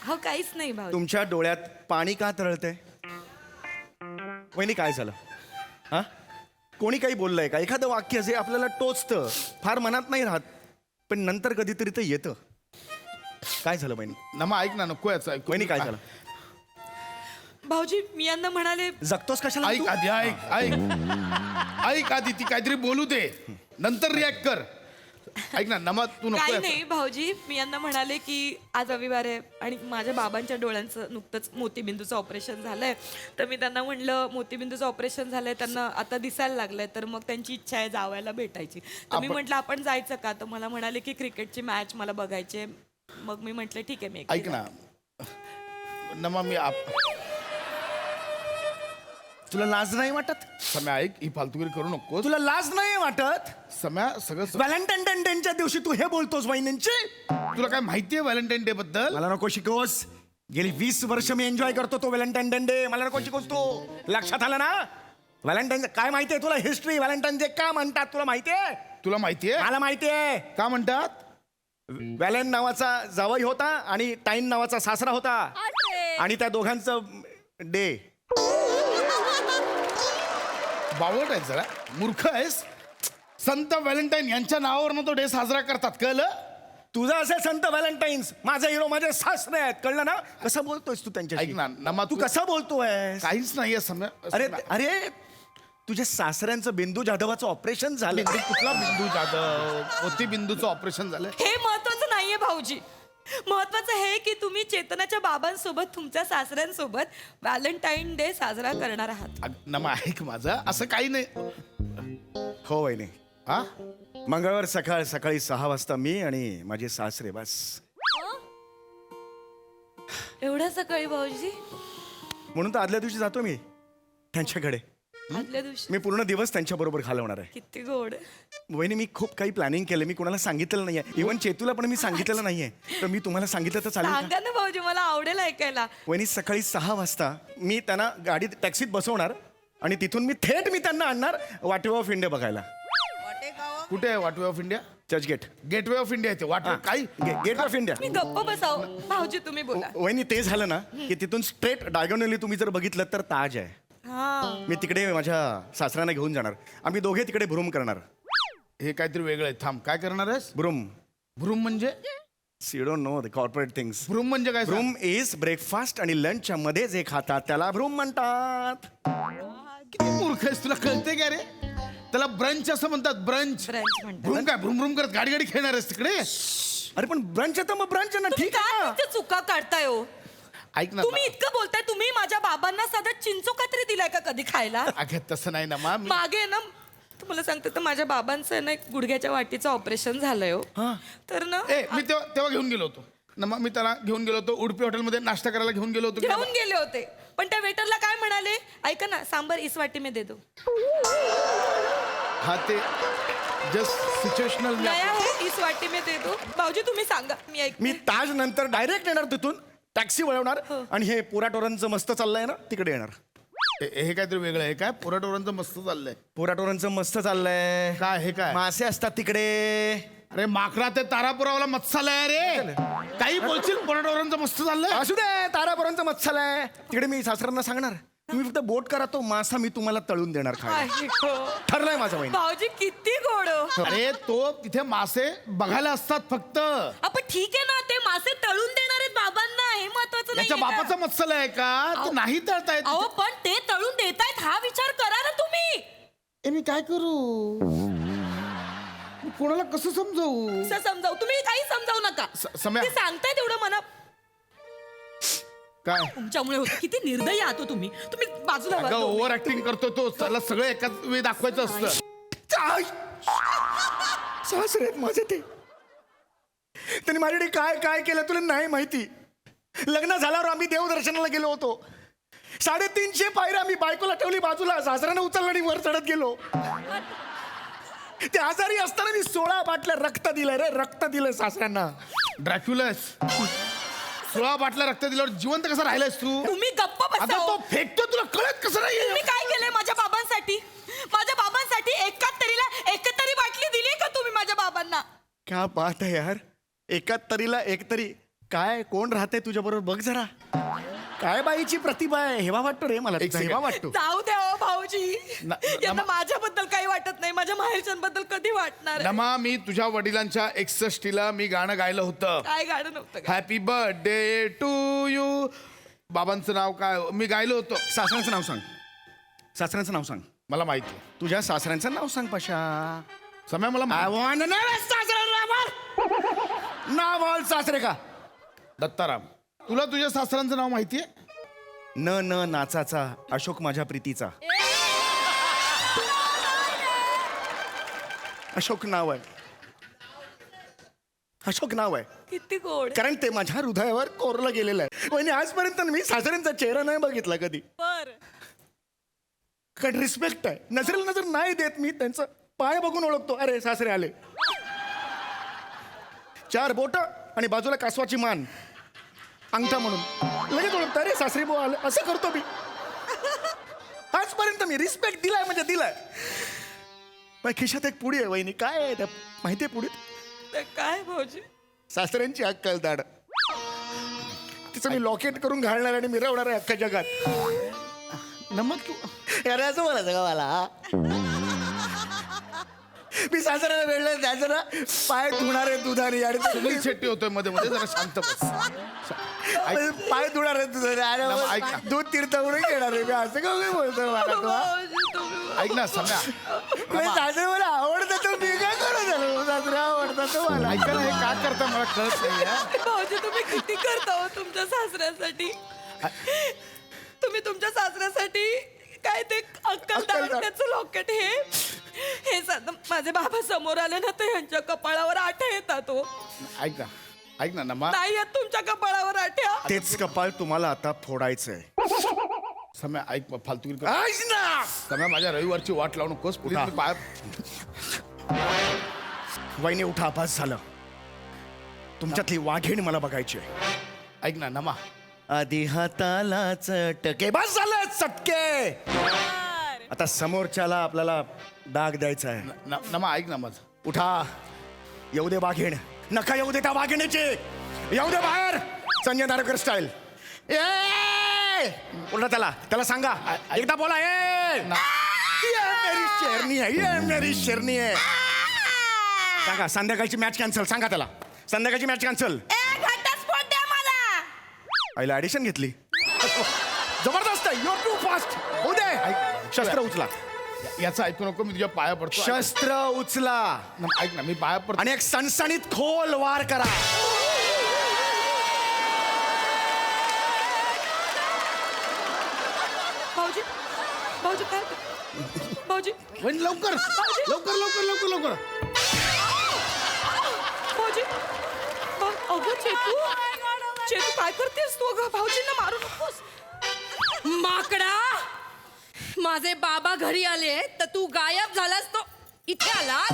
हो काहीच नाही भाऊजी. तुमच्या डोळ्यात पाणी का तरळतंय? वहिनी काय झालं? हा कोणी काही बोललंय का? एखादं वाक्य जे आपल्याला टोचतं फार मनात नाही राहत पण नंतर कधीतरी ते येतं. काय झालं वहिनी? नमा ऐक ना नको याचं ऐक. वहिनी काय झालं? भाऊजी मी यांना म्हणाले जगतोस कशाला ऐक तू? आधी ऐक आधी ती काहीतरी बोलू दे नंतर रिॲक्ट कर. ऐक ना नमा तू नको काही याचं. नाही भाऊजी मी यांना म्हणाले की आज रविवार आहे आणि माझ्या बाबांच्या डोळ्यांचं नुकतंच मोतीबिंदूचं ऑपरेशन झालंय तर मी त्यांना म्हणलं मोतीबिंदूचं ऑपरेशन झालंय त्यांना आता दिसायला लागलंय तर मग त्यांची इच्छा आहे जावयाला भेटायची तर मी म्हटलं आपण जायचं का तर मला म्हणाले की क्रिकेटची मॅच मला बघायची आहे. मग मी म्हटलं ठीक आहे मी एकटी ऐक ना नमा मी तुला लाज नाही वाटत? सम्या ऐक ही फालतुगिरी करू नको. तुला लाज नाही वाटत? सम्या सगळं व्हॅलेंटाईन डेच्या दिवशी तू हे बोलतोस वहिनींची? तुला काय माहितीये व्हॅलेंटाईन डे बद्दल? मला नको शिकवस. गेली 20 वर्ष मी एन्जॉय करतो तो व्हॅलेंटाईन डे. मला नको शिकवस तू. लक्षात आलं ना? व्हॅलेंटाईन काय माहितीये तुला हिस्ट्री? व्हॅलेंटाईन डे का म्हणतात तुला माहितीये? तुला माहितीये मला माहितीये. का म्हणतात? व्हॅलेंट नावाचा जावई होता आणि टाईन नावाचा सासरा होता आणि त्या दोघांचं डे. बावळट आहेस जरा मूर्ख आहेस. संत व्हॅलेंटाईन यांच्या नावावरनं तो डे साजरा करतात कळलं? तुझा असे संत व्हॅलेंटाईन्स माझे हिरो माझे सासरे आहेत कळलं ना? कसं बोलतोयस तू त्यांच्याशी? ऐक ना नमा तू कसं बोलतोय? काहीच नाहीये सम्या. अरे अरे तुझ्या सासऱ्यांचं बिंदू जाधवाचं ऑपरेशन झालं. बिंदू कुठला बिंदू जाधव? मोती बिंदूचं ऑपरेशन झालं. हे महत्वाचं नाहीये भाऊजी. महत्वाचं हे की तुम्ही चेतनाच्या बाबांसोबत तुमच्या सासऱ्यांसोबत व्हॅलेंटाईन डे साजरा करणार आहात. नमा ऐक माझं असं काही नाही. हो वहिनी. हा मंगळवार सकाळी 6 वाजता मी आणि माझे सासरे बस. एवढ्या सकाळी भाऊजी? म्हणून तर आदल्या दिवशी जातो मी त्यांच्याकडे. आदल्या दिवशी? मी पूर्ण दिवस त्यांच्याबरोबर घालवणार आहे. किती गोड. वहिनी मी खूप काही प्लॅनिंग केलं. मी कोणाला सांगितलेलं नाहीये. इव्हन चेतूला पण मी सांगितलेलं नाहीये. तर मी तुम्हाला सांगितलं तर चालेल का? सांगा ना भाऊजी मला आवडेल ऐकायला. वहिनी सकाळी 6 वाजता मी त्यांना गाडीत टॅक्सीत बसवणार आणि तिथून मी त्यांना आणणार वाटवे ऑफ इंडिया बघायला. कुठे आहे वाटवे of India? Churchgate. Gateway of India येते वाटवे काही गेट ऑफ इंडिया. मी गप्प बसाव. भाऊजी तुम्ही बोला. वहिनी ते झालं ना की तिथून स्ट्रेट डायगोनली तुम्ही जर बघितलं तर ताज आहे. हा मी तिकडे माझ्या सासऱ्यांना घेऊन जाणार. आम्ही दोघे तिकडे भ्रूम करणार. हे काहीतरी वेगळं आहे. थांब काय करणार आहेस? भ्रूम. भ्रूम म्हणजे? You don't know the corporate things. Vroom म्हणजे काय? भ्रूम इज ब्रेकफास्ट आणि लंचच्या मध्ये जे खातात त्याला भ्रूम म्हणतात. किती मूर्ख आहेस तुला कळते का रे? त्याला ब्रंच असं म्हणतात. ब्रंच. ब्रंच म्हणतात. भ्रूम काय भ्रूम भ्रूम करत गाडी गाडी खेळणार आहेस तिकडे? अरे पण ब्रंच तर मग ब्रंच ना. ठीक आहे काय ना. इथे चुका काढताय हो? ऐक ना तुम्ही इतकं बोलताय. तुम्ही माझ्या बाबांना साधा चिंचो काहीतरी दिलाय का कधी खायला? अगं तसं नाही ना मा. मागे ना तुम्हाला सांगते तर माझ्या बाबांचं ना एक गुडघ्याच्या वाटीचं ऑपरेशन झालंय हो. तर ना मी तेव्हा घेऊन गेलो होतो ना मग. मी त्याला घेऊन गेलो होतो उडपी हॉटेलमध्ये नाश्ता करायला घेऊन गेलो होतो. घेऊन गेले होते पण त्या वेटरला काय म्हणाले? ऐका ना सांबर इस वाटी में दे दो. हा ते जस्ट सिच्युएशनल. नया है इस वाटी में दे दो. भाऊजी तुम्ही सांगा मी ऐक. मी ताज नंतर डायरेक्ट येणार तिथून टॅक्सी वळवणार आणि हे पोराटोरांचं मस्त चाललंय ना तिकडे येणार. हे काहीतरी वेगळं आहे. काय पोराटोरांचं मस्त चाललंय? पोराटोरांचं मस्त चाललंय. काय हे काय? मासे असतात तिकडे. अरे माकरा ते तारापुरावाला मत्स्यालय रे. काही बोलशील पोराटोरांचं मस्त चाललंय. असू दे तारापोरांचं मत्स्यालय. तिकडे मी सासऱ्यांना सांगणार तुम्ही फक्त बोट करा, तो मासा मी तुम्हाला तळून देणार खायला. ठरलंय माझं वहिनी. भाऊजी किती गोड हो. अरे तो तिथे मासे बघायला असतात फक्त. आपण ठीक आहे ना, ते मासे तळून देणार आहेत बाबांना, हे महत्वाचं याच्या नाही बापाचा मत्सल आहे का? ते नाही तळतायत. अहो पण ते तळून देतायत हा विचार करा ना तुम्ही. ए, मी काय करू? मी कोणाला कसं समजावू? कसं समजावू? तुम्ही काही समजावू नका. सम्या. ते सांगताय तेवढं मना काय तुमच्यामुळे होतं. किती निर्दयी आहात हो तुम्ही. तुम्ही बाजूला व्हा अगं दोघे. ओव्हर ऍक्टिंग करतो तो. त्याला सगळं एकाच वेळी दाखवायचं असतं. सासरे आहेत माझे ते. त्यांनी माझ्याकडे काय काय केलं तुला नाही माहिती. लग्न झाल्यावर आम्ही देवदर्शनाला गेलो होतो. 350 पायऱ्या आम्ही बायकोला ठेवली बाजूला, सासऱ्यानं उचललं आणि वर चढत गेलो. ते आजारी असताना मी 16 बाटल्या रक्त दिलं रे, रक्त दिलं सासऱ्यांना. ड्रॅक्युलस 16 बाटल्या रक्त दिल्यावर जिवंत कसा राहिलायस तू? तुम्ही गप्प बसा आता हो. तो फेकतो, तुला कळत कसं तुम्ही नाही? काय केलंय माझ्या बाबांसाठी? माझ्या बाबांसाठी एकतरी बाटली दिली का तुम्ही माझ्या बाबांना? क्या बात आहे यार. एकात्तरीला एक तरी. काय कोण राहते तुझ्या बरोबर बघ जरा. काय बाईची प्रतिभा आहे. हेवा वाटतो रे मला. एक second. हेवा वाटतो. जाऊ द्या हो भाऊजी. यांना नमा- माझ्याबद्दल काही वाटत नाही, माझ्या माहेरच्यांबद्दल कधी वाटणार आहे? नमा, मी तुझ्या वडिलांच्या 61ला मी गाणं गायलं होतं. काय गाणं नव्हतं का? Happy birthday to you. बाबांचं नाव काय मी गायलं होतं? सासऱ्यांचं नाव सांग. सासऱ्यांचं नाव सांग. मला माहिती. तुझ्या सासऱ्यांचं नाव सांग पशा. समय मला माहिती. नाव बोल सासरे का. दत्ताराम. तुला तुझ्या सासऱ्यांचं नाव माहितीये? न नाचाचा अशोक माझ्या प्रीतीचा. अशोक नाव आहे. अशोक नाव आहे. किती गोड. कारण ते माझ्या हृदयावर कोरलं गेलेलं आहे. म्हणजे आजपर्यंत मी सासऱ्यांचा चेहरा नाही बघितला कधी. बर कारण रिस्पेक्ट आहे. नजरेला नजर नाही देत मी. त्यांचं पाय बघून ओळखतो. अरे सासरे आले. 4 बोट आणि बाजूला कासवाची मान, अंगठा म्हणून लगेच ओळखतो. अरे सासरी भाऊ आले. असं करतो मी. आजपर्यंत मी रिस्पेक्ट दिलाय म्हणजे दिलाय. पण खिशात एक पुडी आहे वहिनी. काय आहे त्या माहितीये पुढीत? ते काय भाऊजी? सासऱ्यांची अक्कल दाड. तिचं मी लॉकेट करून घालणार आणि मिरवणार आहे अख्ख्या जगात. नमक तू अरे असं बोलायचं का मला? मी सासऱ्याला वेळलं त्याचं ना पाय धुणार आहे दुधाने आणि सुनील शेट्टी होतोय मध्ये मध्ये. जरा शांत बस. पाय धुणार आहे दुधाने ऐक आणि ना. दूध तीर्थ म्हणून घेणार आहे मी. असं का मी बोलतोय मला तू? भाऊजी, तुम्ही- ऐक ना सम्या. सासरे मला आवडतं तर मी काय करू झालो. सासरे आवडतात तर मला. ऐका ना, हे काय करता मला कळत नाही यार. भाऊजी तुम्ही किती करता हो तुमच्या सासऱ्यासाठी. तुम्ही तुमच्या सासऱ्यासाठी काय ते अक्कल दाखवण्याचं लॉकेट हे साधं माझे बाबा समोर आले ना तर ह्यांच्या कपाळावर आठ्या येतात हो. ऐक ना नमा. नाही येत तुमच्या कपाळावर आठ्या. तेच कपाळ तुम्हाला आता फोडायचंय. सम्या ऐक फालतू ऐक ना. सम्या, माझ्या रविवारची वाट लावू नकोस. प्लीज मी पाय. वहिनी उठा. बस झालं. तुमच्यातली वाघीण मला बघायची आहे. ऐक ना नमा. आधी हाताला चटके. बस झालं चटके. आता समोरच्याला आपल्याला डाग द्यायचा आहे. नमा ऐक ना माझं. उठा. येऊ दे वाघीण. नका येऊ दे त्या वाघिणीची. येऊ दे बाहेर. संजय नारकर स्टाईल. ए उलटा त्याला सांगा. एकदा बोला. ये मेरी शेरनी आहे. ये मेरी शेरनी आहे. सांगा संध्याकाळची मॅच कॅन्सल. सांगा त्याला संध्याकाळची मॅच कॅन्सल. घटस्फोट द्या मला. आईला ऍडिशन घेतली. जबरदस्त आहे. Your too fast. होऊ दे. शस्त्र उचला. याचं ऐकू नको. मी तुझ्या पाया पडतो. शस्त्र उचला ऐक ना, मी पाया पडतो. आणि एक सणसणीत खोल वार करा. भाऊजी भाऊजी काय भाऊजी वहिनी, लवकर लवकर लवकर लवकर लवकर. भाऊजी अगं चेतू काय करतेस तू? अगं भाऊजींना मारू नकोस. माकडा, माझे बाबा घरी आले तर तू गायब झालास. तो इथे आलास.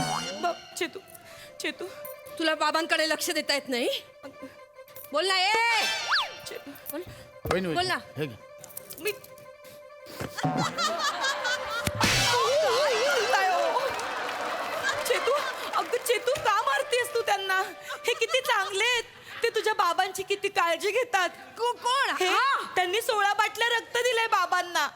चेतू तुला बाबांकडे लक्ष देता येत नाही. बोल ना. ए चेतू बोल. वहिनी, बोल ना. हे घे. मी काय हो? चेतू अगं चेतू का मारतेस तू त्यांना? हे किती चांगले आहेत. ते तुझ्या माझ्या बाबांची किती काळजी घेतात. कोण हे, त्यांनी 16 बाटल्या रक्त दिलंय बाबांना.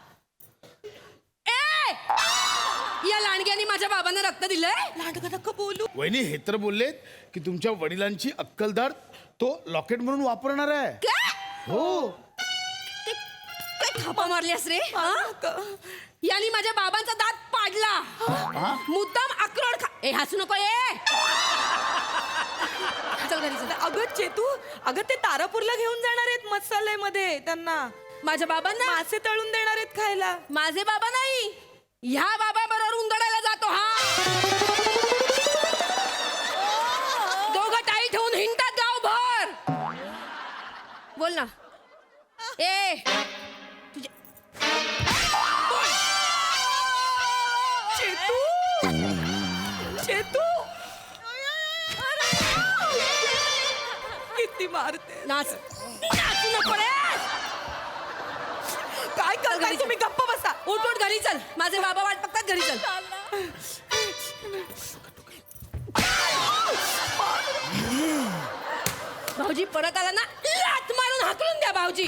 या लांडग्याने माझ्या बाबांना रक्त दिलंय. लांडगा नका बोलू. वहिनी हे तर बोललेत की तुमच्या वडिलांची अक्कलदार तो लॉकेट म्हणून वापरणार आहे. हो. काय थापा मारलीस रे? यांनी माझ्या बाबांचा दात पाडला. मुद्दाम अक्रोड ए हसू नको ए. चल घरी चल. अगं चेतू, अगं ते तारापूरला घेऊन जाणार आहेत मसाल्यामध्ये त्यांना. माझ्या बाबांना मासे तळून देणार आहेत खायला. माझे बाबा नाही, ह्या बाबा बरोबर उंदडायला जातो हा. दोघं टाळी ठेवून हिंडतात गावभर. बोल ना ए तुझे चेतू, चेतू, किती मारते. नाचू नको रे. काय करताय तुम्ही? गप्प बसा. उठ उठ घरी चल. माझे बाबा वाट बघतात. घरी चल. भाऊजी परत आला ना लाथ मारून हाकलून द्या भाऊजी.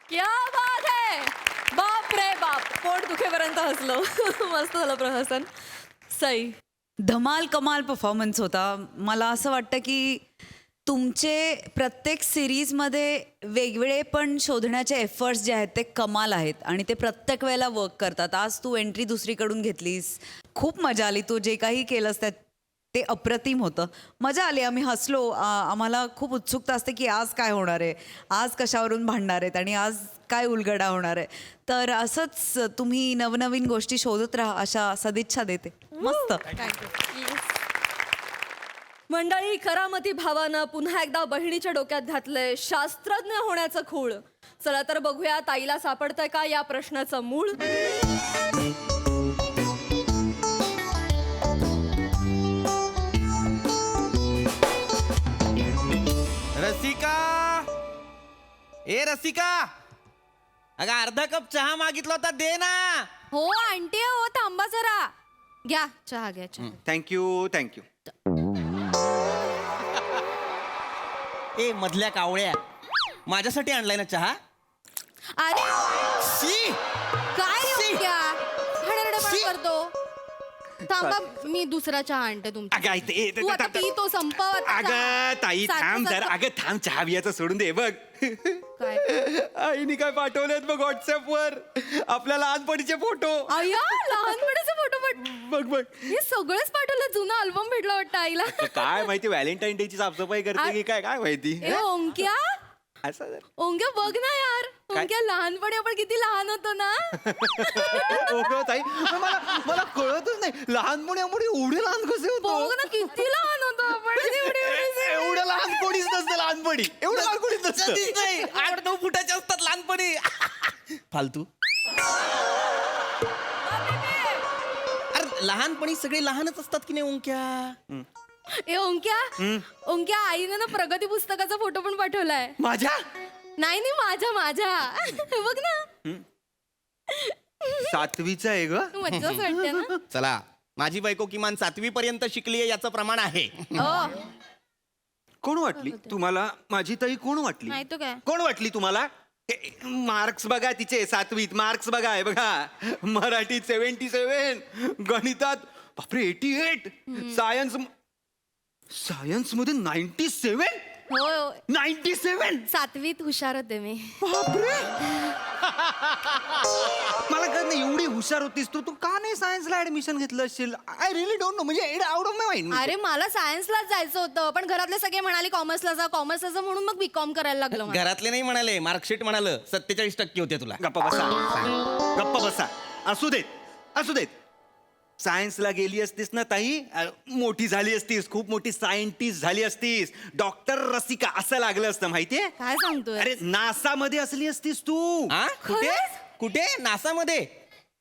क्या बात है. बाप रे बाप. पोट दुखेपर्यंत हसलो. मस्त झालं प्रहसन. सई. धमाल कमाल परफॉर्मन्स होता. मला असं वाटतं की तुमचे प्रत्येक सिरीजमध्ये वेगवेगळे पण शोधण्याचे एफर्ट्स जे आहेत ते कमाल आहेत आणि ते प्रत्येक वेळेला वर्क करतात. आज तू एंट्री दुसरीकडून घेतलीस, खूप मजा आली. तू जे काही केलंस त्यात ते अप्रतिम होतं. मजा आली. आम्ही हसलो. आम्हाला खूप उत्सुकता असते की आज काय होणार आहे, आज कशावरून भांडणार आहेत आणि आज काय उलगडा होणार आहे. तर असंच तुम्ही नवनवीन गोष्टी शोधत राहा अशा सदिच्छा देते. मस्त. मंडळी, करामती भावानं पुन्हा एकदा बहिणीच्या डोक्यात घातलंय शास्त्रज्ञ होण्याचं खूळ. चला तर बघूया ताईला सापडतंय का या प्रश्नाचं मूळ. रसिका, ए रसिका, अगं अर्धा कप चहा मागितला होता, दे ना. हो आंटी हो, थांबा जरा. घ्या चहा घ्या चहा. Thank you thank you. ए मधल्या कावळ्या, माझ्यासाठी आणलाय ना चहा? अरे शी, काय शी. शी. करतो. थांबा मी दुसरा चहा आणते तुमचा. अगं आई ते- तू आता पी तो संपवत जा. अगं ताई सारखं थांब जरा. सारखं- अगं थांब, चहा बियाचं सोडून दे. बघ काय आईने काय पाठवलेत बघ व्हॉट्सअपवर, आपल्या लहानपणीचे फोटो. अय्या लहानपणीचे फोटो बघ बघ. हे सगळेच पाठवलं. जुना अल्बम भेटला वाटतं आईला. काय माहिती व्हॅलेंटाईन डे ची साफसफाई करते की काय, काय माहिती. ए ओंक्या, असं जरा. ओंक्या बघ ना यार. काय? ओंक्या लहानपणी आपण किती लहान होतो ना. ओगं ताई, मला कळतच नाही लहानपणी आपण एवढे लहान कसे बघ होतो. ना किती लहान होतो आपण. एवढं लहान कोणीच नसतं लहानपणी. एवढं लहान कोणीच नसतं. 8-9 फुटाचे असतात लहानपणी. फालतू. अरे लहानपणी सगळे लहानच असतात की नाही ओंक्या. ए ओंक्या, ओंक्या आईने ना प्रगती पुस्तकाचा फोटो पण पाठवलाय. माझ्या नाही नाही माझ्या बघ ना. 7वीचा आहे ग. मज्जाच वाटते ना. चला, माझी बायको किमान 7वी पर्यंत शिकली आहे याचं प्रमाण आहे. कोण वाटली तुम्हाला माझी ताई? कोण वाटली? नाही तो काय. कोण वाटली तुम्हाला? मार्क्स बघा तिचे 7वीत. मार्क्स बघा आहे बघा. मराठीत 77, गणितात बापरे 88, सायन्स मध्ये 97. हो 97. 7वीत हुशार होते मी. बापरे. मला कळत नाही, एवढी हुशार होतीस तू का नाही सायन्सला ऍडमिशन घेतलं असेल? I really don't know. म्हणजे आउट ऑफ माय माइंड. अरे मला सायन्सलाच जायचं होतं पण घरातले सगळे म्हणाले कॉमर्सला जा म्हणून मग बीकॉम करायला लागलं मला. घरातले नाही म्हणाले, मार्कशीट म्हणाल 47% होते तुला. गप्पा बसा, गप्पा बसा. असू देत. सायन्सला गेली असतीस ना ताई, मोठी झाली असतीस, खूप मोठी सायंटिस्ट झाली असतीस. डॉक्टर रसिका असं लागलं असतं माहितीये. काय सांगतोय? अरे नासा मध्ये असली असतीस तू. कुठे नासामध्ये?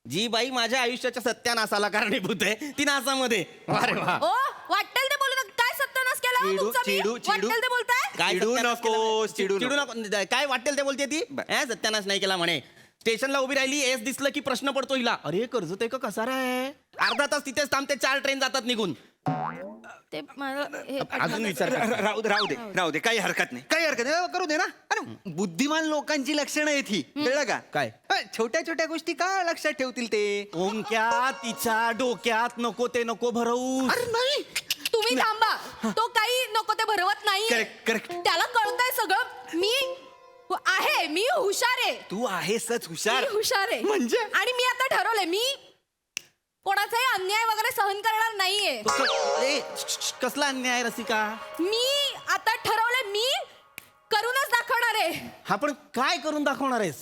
जी बाई माझ्या आयुष्याच्या सत्यानाशाला कारणीभूत आहे ती नासामध्ये. अरे वा. ओ वाटेल ते बोलू नका. काय सत्यानाश केला हो तुमचा मी? वाटेल ते बोलताय? काय चिडू नको. काय वाटेल ते बोलते ती. सत्यानाश नाही केला म्हणे. स्टेशनला उभी राहिली एस दिसलं की प्रश्न पडतो हिला, अरे कर्ज ते का कसारा आहे, अर्धा तास तिथेच थांबते, 4 ट्रेन जातात निघून. ते मला हे अजून विचार कर. राहू दे काही हरकत नाही करू दे ना. अरे बुद्धिमान लोकांची लक्षणं आहेत ही, कळलं का? काय? छोट्या छोट्या गोष्टी का लक्षात ठेवतील ते? ओंक्या तिच्या डोक्यात नको ते नको भरवू. अरे नाही, तुम्ही थांबा. तो काही नको ते भरवत नाही. Correct. त्याला कळतंय सगळं. मी हुशार आहे. तू आहेसच हुशार. मी हुशार आहे म्हणजे? आणि मी आता ठरवलंय, मी कोणाचाही अन्याय वगैरे सहन करणार नाहीये. कसला अन्याय रसिका? मी आता ठरवलंय, मी करूनच दाखवणार आहे. हा पण काय करून दाखवणार आहेस?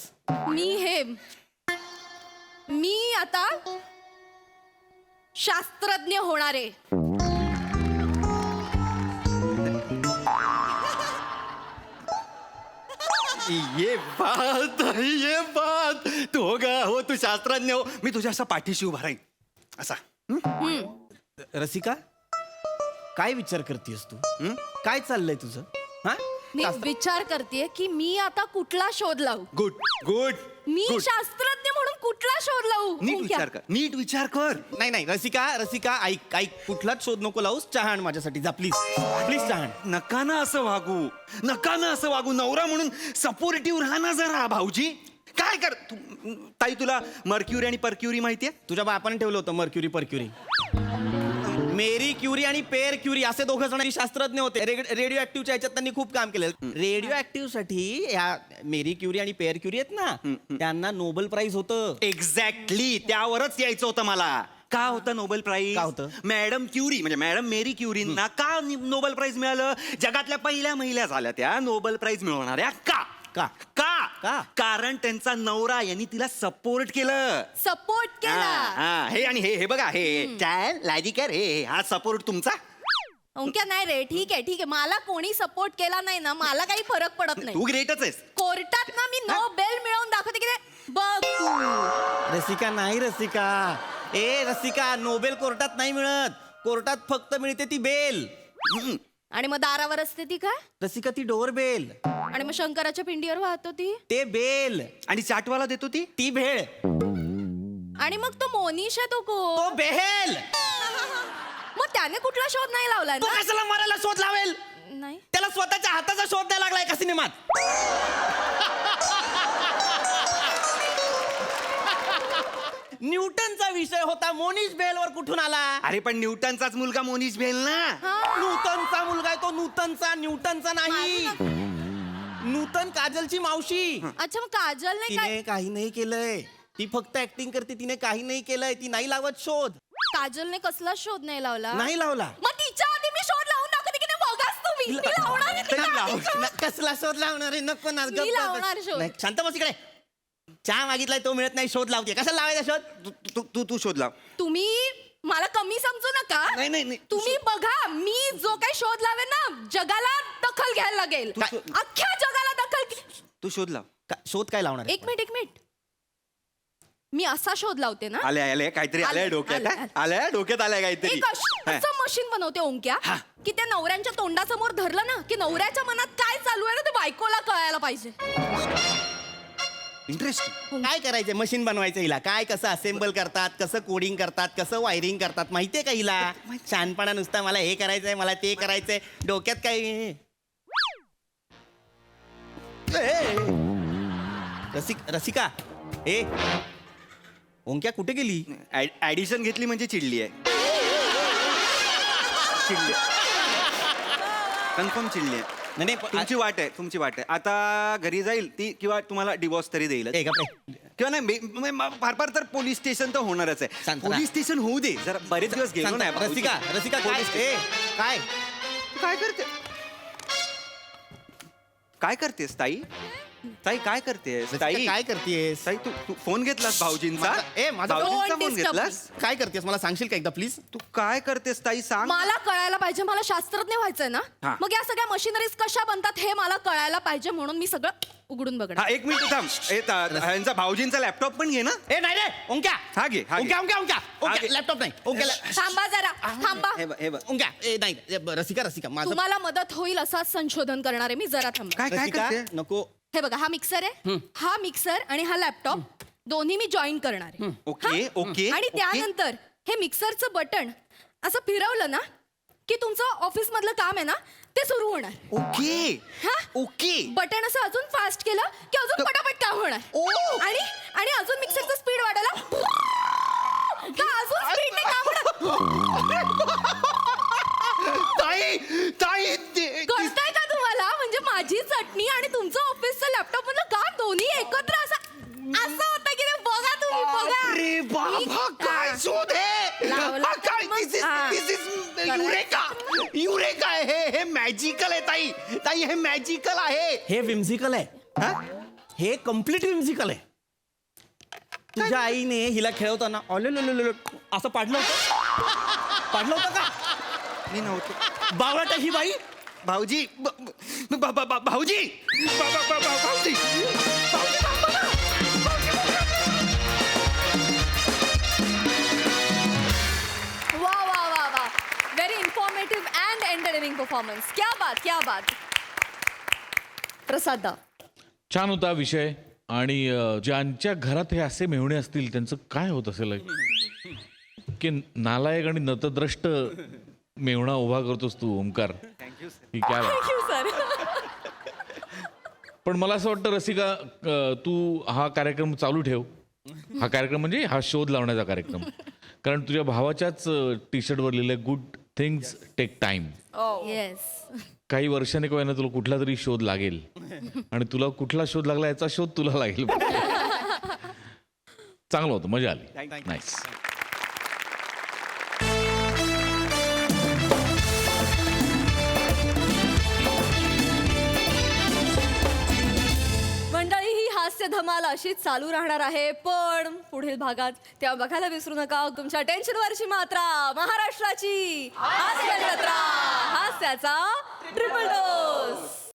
मी आता शास्त्रज्ञ होणार आहे. ये बात तू हो तू शास्त्रज्ञ हो, मी तुझ्या असा पाठीशी उभा राहीन असा. रसिका काय विचार करतेस तू? काय चाललंय तुझं? हा मी विचार करतेय की मी आता कुठला शोध लावू. गुड मी शास्त्रज्ञ म्हणून कुठला शोध लावू. नीट विचार कर. नाही रसिका ऐक कुठलाच शोध नको लावूस. चहा आण माझ्यासाठी जा प्लीज चहा आण. नका ना असं वागू. नवरा म्हणून सपोर्टिव्ह राहा ना जरा. भाऊजी काय कर ताई, तुला मर्क्युरी आणि परक्युरी माहितीये? तुझ्या बापाने ठेवलं होतं मर्क्युरी परक्युरी. मेरी क्युरी आणि पेर क्युरी असे 2 जण शास्त्रज्ञ होते. रेडिओ ऍक्टिव्हच्या ह्याच्यात त्यांनी खूप काम केलं. रेडिओ ऍक्टिव्ह साठी ह्या मेरी क्युरी आणि पेर क्युरी आहेत ना, त्यांना नोबेल प्राइज होतं. एक्झॅक्टली त्यावरच यायचं होतं मला. का होतं नोबेल प्राइज? का होतं? मॅडम क्युरी म्हणजे मॅडम मेरी क्युरींना का नोबेल प्राइज मिळालं? जगातल्या पहिल्या महिला झाल्या त्या नोबेल प्राइज मिळवणाऱ्या. का? कारण त्यांचा नवरा यांनी तिला सपोर्ट केलं. हे आणि हे बघा, हे लॅजिकर, हे हा सपोर्ट तुमचा. ओंक्या नाही रे, ठीक आहे. मला कोणी सपोर्ट केला नाही ना, मला काही फरक पडत नाही. तू ग्रेटच आहेस. कोर्टात ना मी नोबेल मिळवून दाखवते की ते बघ तू. रसिका नोबेल कोर्टात नाही मिळत. कोर्टात फक्त मिळते ती बेल. आणि मग दारावर असते ती काय? रसिका ती डोर बेल. आणि मग शंकराच्या पिंडीवर वाहतो ती ते बेल. आणि चाटवाला देतो ती भेळ. आणि मग तो मोनिश आहे तो तो बेहेल. मग त्याने कुठला शोध नाही लावलाय तो ना? कशाला मरायला शोध लावेल? नाही. त्याला स्वतःच्या हाताचा शोध द्यायला लागलाय का सिनेमात? न्यूटनचा विषय होता, मोनिश बेलवर कुठून आला? अरे पण न्यूटनचाच मुलगा मोनिश बेल ना. नूतनचा मुलगा आहे तो, न्यूटनचा नाही. नूतन काजलची मावशी. अच्छा, मग काजल नाही काय? तिने काही नाही केलंय. ती फक्त ऍक्टिंग करते. तिने काही नाही केलंय. ती नाही लावत शोध. काजलने कसला शोध नाही लावला? नाही लावला. मग तिच्या आधी मी शोध लावून दाखवते की नाही? बघाच तुम्ही. मी लावणार आहे तिच्या आधी शोध. कसला शोध लावणार आहे? नको ना. मी लावणार शोध. नाही, शांत बस इकडे. चहा मागितलाय तो मिळत नाही, शोध लावते. कशाला लावायचा शोध? तू शोध लाव. तुम्ही मला कमी समजू नका. नाही. तुम्ही बघा, मी जो काही शोध लावेन ना, जगाला दखल घ्यायला लागेल. अख्ख्या जगाला दखल. तू शोध लाव. शोध काय लावणार? एक मिनिट. मी असा शोध लावते ना. आले काहीतरी आलंय डोक्यात. आलंय डोक्यात आलंय काहीतरी. एक असं मशीन बनवते ओंक्या की त्या नवऱ्यांच्या तोंडासमोर धरलं ना की नवऱ्याच्या मनात काय चालू आहे ना ते बायकोला कळायला पाहिजे. इंटरेस्टिंग. काय करायचंय? मशीन बनवायचं हिला. काय कसं असेंबल करतात, कसं कोडिंग करतात, कसं वायरिंग करतात माहितीये का हिला? शहाणपणा नुसता मला हे करायचंय, मला ते करायचंय. डोक्यात काय? रसिका ए ओंक्या कुठे गेली? ऍडिशन घेतली म्हणजे चिडली आहे. कन्फर्म चिडली आहे. नाही तुमची वाट आहे. आता घरी जाईल ती किंवा तुम्हाला डिवोर्स तरी देईल किंवा नाही. फार तर पोलीस स्टेशन तर होणारच आहे. पोलीस स्टेशन होऊ दे जरा. बरेच दिवस गेलो नाही. रसिका काय करतेस ताई? काय करतेस ताई? तू फोन घेतलास भाऊजींचा? भाऊजींचा फोन घेतलास? काय करतेस मला सांगशील का एकदा प्लीज? तू काय करतेस ताई सांग. मला कळायला पाहिजे. मला शास्त्रज्ञ व्हायचंय ना. मग या सगळ्या मशिनरीज कशा बनतात हे मला कळायला पाहिजे, म्हणून मी सगळं उघडून बघणार. एक मिनिट थांब. ह्यांचा भाऊजींचा लॅपटॉप पण घे ना. नाही रे ओंक्या. हा घे. लॅपटॉप नाही. थांबा जरा, थांबा. हे बघ ओंक्या. नाही रसिका माझं तुम्हाला मदत होईल असं संशोधन करणार आहे मी. जरा थांबा. काय करते? नको. हे बघा, हा मिक्सर आहे, हा मिक्सर आणि हा लॅपटॉप दोन्ही मी जॉईन करणार आहे. ओके, हा? ओके, आणि ओके. त्यानंतर हे मिक्सरचं बटन असं फिरवलं ना की तुमचं ऑफिस मधलं काम आहे ना ते सुरू होणार. ओके हा? ओके बटन असं अजून फास्ट केलं की अजून पटापट काम होणार. आणि आणि अजून मिक्सरचं स्पीड वाढायला तर अजून स्पीडने काम होणार. ताई ताई कळतंय का तुम्हाला? म्हणजे माझी चटणी आणि तुमचं ऑफिसचं लॅपटॉप मधलं काम दोन्ही एकत्र असं होतं की ते बघा तुम्ही बघा. अरे बाबा काय शोध आहे लावला हा, काय तर मग- दिस इज हा. युरेका युरेका हे मॅजिकल आहे ताई ताई हे मॅजिकल आहे. हे विम्झिकल आहे. हे कम्प्लीट विम्झिकल आहे. तुझ्या आईने हिला खेळवताना ऑलेलो असं पाडलं होतं का? मी नव्हतो बावळाट आहे ही बाई. भाऊजी भाऊजी भाऊजी वा वा वा वा, very informative and entertaining performance. क्या बात, क्या बात. प्रसाद दा, छान होता विषय. आणि ज्यांच्या घरात हे असे मेहुणे असतील त्यांचं काय होत असेल की नालायक आणि नतद्रष्ट मेहुणा उभा करतोस तू ओमकार. ही काय बात. Thank you sir. पण मला असं वाटतं रसिका, तू हा कार्यक्रम चालू ठेव. हा कार्यक्रम म्हणजे हा शोध लावण्याचा कार्यक्रम. कारण तुझ्या भावाच्याच टी शर्टवर लिहिलंय good things take time. Yes. काही वर्षाने किंवा तुला कुठला तरी शोध लागेल आणि तुला कुठला शोध लागला याचा शोध तुला लागेल. चांगलं होतं, मजा आली. नाईस. मंडळी, ही हास्य धमाल अशीच चालू राहणार आहे पण पुढील भागात. तेव्हा बघायला विसरू नका तुमच्या टेन्शनवरची मात्रा, महाराष्ट्राची हास्य जत्रा, हास्याचा ट्रिपल डोस.